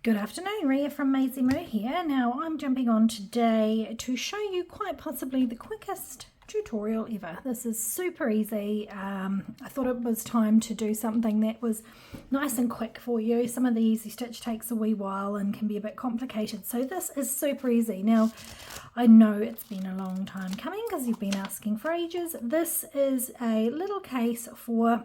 Good afternoon, Ria from Maisie Moo here. Now I'm jumping on today to show you quite possibly the quickest tutorial ever. This is super easy. I thought it was time to do something that was nice and quick for you. Some of the easy stitch takes a wee while and can be a bit complicated, so this is super easy. Now I know it's been a long time coming because you've been asking for ages. This is a little case for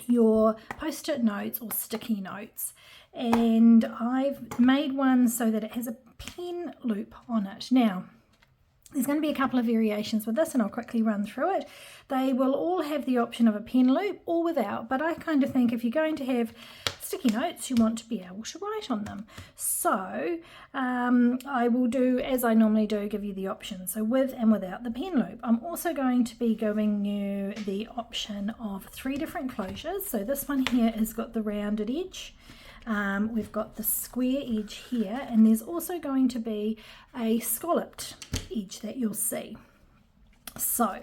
your post-it notes or sticky notes, and I've made one so that it has a pen loop on it. Now there's going to be a couple of variations with this and I'll quickly run through it. They will all have the option of a pen loop or without, but I kind of think if you're going to have sticky notes you want to be able to write on them. So I will do as I normally do, give you the option, so with and without the pen loop. I'm also going to be giving you the option of 3 different closures. So this one here has got the rounded edge. We've got the square edge here, and there's also going to be a scalloped edge that you'll see. So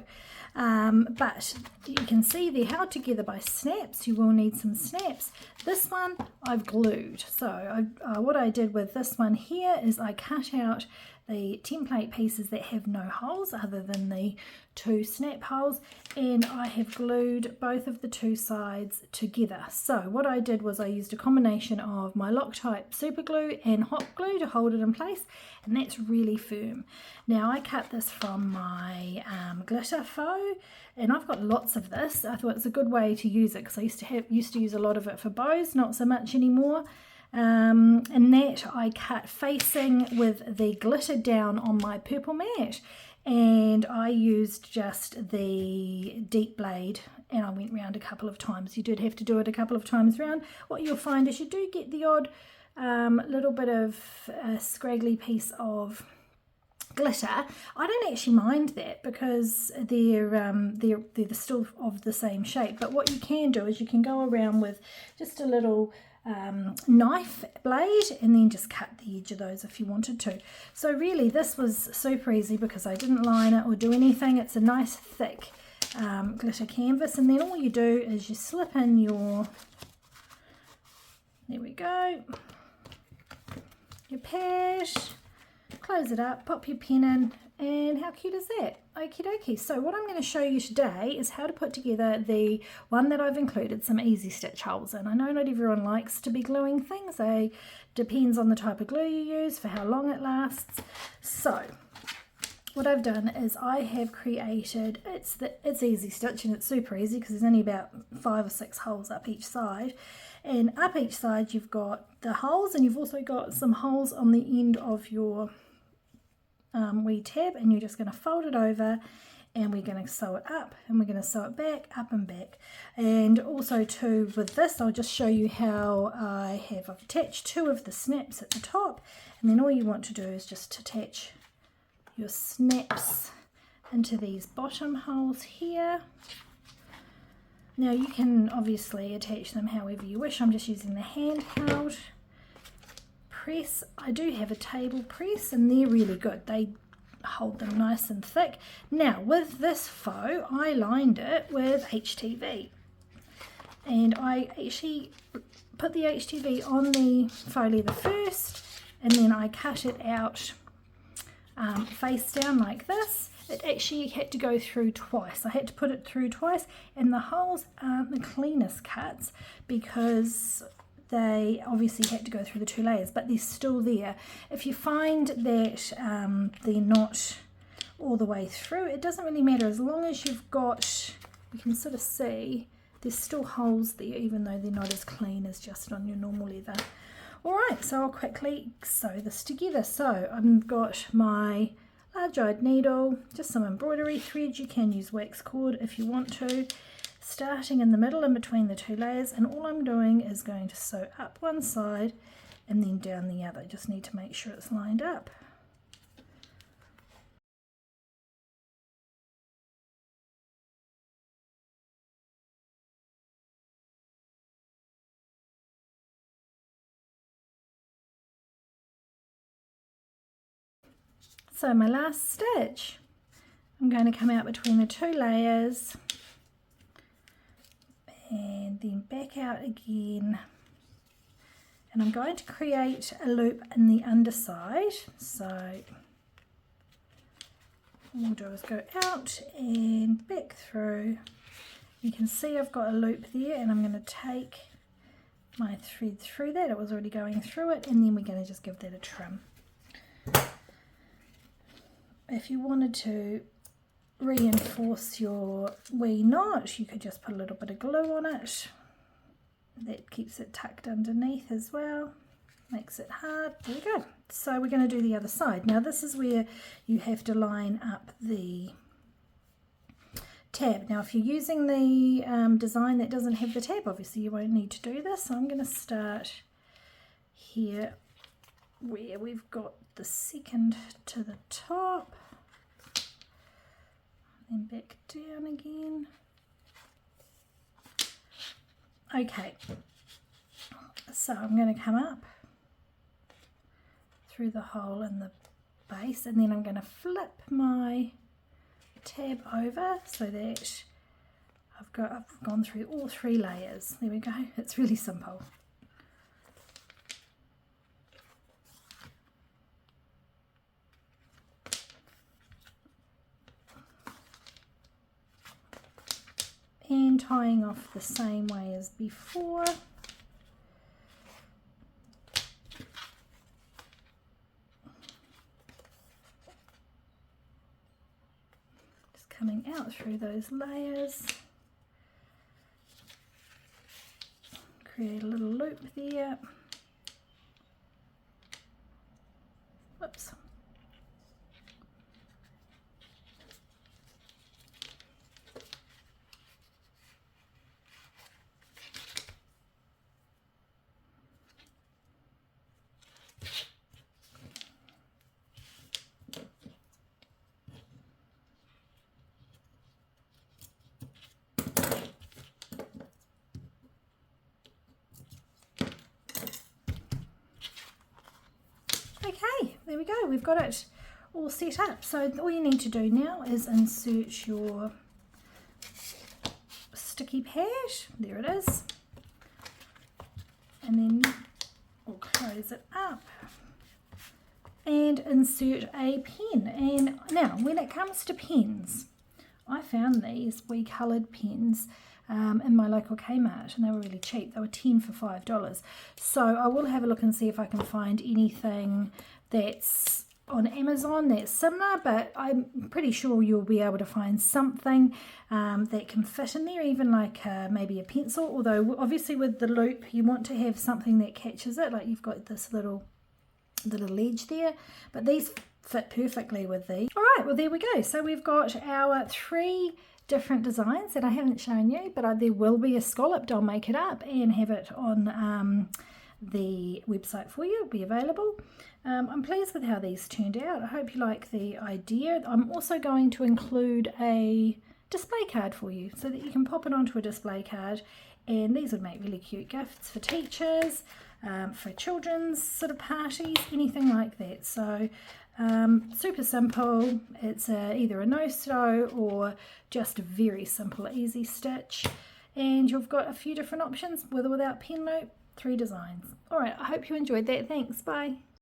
but you can see they're held together by snaps. You will need some snaps. This one I've glued. So what I did with this one here is I cut out the template pieces that have no holes other than the 2 snap holes, and I have glued both of the 2 sides together. So what I did was I used a combination of my Loctite super glue and hot glue to hold it in place, and that's really firm. Now I cut this from my glitter faux, and I've got lots of this. I thought it's a good way to use it because I used to use a lot of it for bows, not so much anymore. And that I cut facing with the glitter down on my purple mat, and I used just the deep blade and I went round a couple of times. You did have to do it a couple of times round. What you'll find is you do get the odd little bit of a scraggly piece of glitter. I don't actually mind that because they're still of the same shape, but what you can do is you can go around with just a little knife blade and then just cut the edge of those if you wanted to. So really this was super easy because I didn't line it or do anything. It's a nice thick glitter canvas, and then all you do is you slip in your, there we go, your pad, close it up, pop your pen in, and how cute is that? Okie dokie. So what I'm going to show you today is how to put together the one that I've included some easy stitch holes in. I know not everyone likes to be gluing things. It depends on the type of glue you use for how long it lasts. So what I've done is I have created, it's easy stitch and it's super easy because there's only about 5 or 6 holes up each side, and up each side you've got the holes, and you've also got some holes on the end of your wee tab, and you're just going to fold it over and we're going to sew it up and we're going to sew it back, up and back. And also too with this I'll just show you how I've attached 2 of the snaps at the top, and then all you want to do is just attach your snaps into these bottom holes here. Now you can obviously attach them however you wish. I'm just using the handheld press. I do have a table press and they're really good. They hold them nice and thick. Now with this faux I lined it with HTV, and I actually put the HTV on the faux leather first, and then I cut it out face down like this. It actually had to go through twice. I had to put it through twice, and the holes aren't the cleanest cuts because they obviously had to go through the 2 layers, but they're still there. If you find that they're not all the way through, it doesn't really matter as long as you've got, you can sort of see there's still holes there even though they're not as clean as just on your normal leather. Alright, so I'll quickly sew this together. So I've got my large-eyed needle, just some embroidery thread. You can use wax cord if you want to, starting in the middle in between the 2 layers, and all I'm doing is going to sew up one side and then down the other. Just need to make sure it's lined up. So my last stitch, I'm going to come out between the 2 layers and then back out again and I'm going to create a loop in the underside. So what we'll do is go out and back through. You can see I've got a loop there, and I'm going to take my thread through that. It was already going through it, and then we're going to just give that a trim. If you wanted to reinforce your wee knot, you could just put a little bit of glue on it. That keeps it tucked underneath as well, makes it hard. There we go. So we're going to do the other side. Now this is where you have to line up the tab. Now if you're using the design that doesn't have the tab, obviously you won't need to do this. So I'm going to start here where we've got the second to the top, then back down again. Okay, so I'm going to come up through the hole in the base, and then I'm going to flip my tab over so that I've gone through all 3 layers. There we go. It's really simple. And tying off the same way as before. Just coming out through those layers. Create a little loop there. Whoops. Okay, there we go, we've got it all set up. So all you need to do now is insert your sticky pad, there it is, and then we'll close it up and insert a pen. And now when it comes to pens, I found these wee coloured pens in my local Kmart, and they were really cheap. They were 10 for $5. So I will have a look and see if I can find anything that's on Amazon that's similar, but I'm pretty sure you'll be able to find something that can fit in there, even like maybe a pencil, although obviously with the loop you want to have something that catches it, like you've got this little edge there, but these fit perfectly with these. All right, well there we go. So we've got our 3 different designs that I haven't shown you, but there will be a scalloped. I'll make it up and have it on the website for you. It'll be available. I'm pleased with how these turned out. I hope you like the idea. I'm also going to include a display card for you so that you can pop it onto a display card, and these would make really cute gifts for teachers, for children's sort of parties, anything like that. So super simple. It's either a no sew or just a very simple easy stitch, and you've got a few different options with or without pen loop, 3 designs. All right, I hope you enjoyed that. Thanks, bye.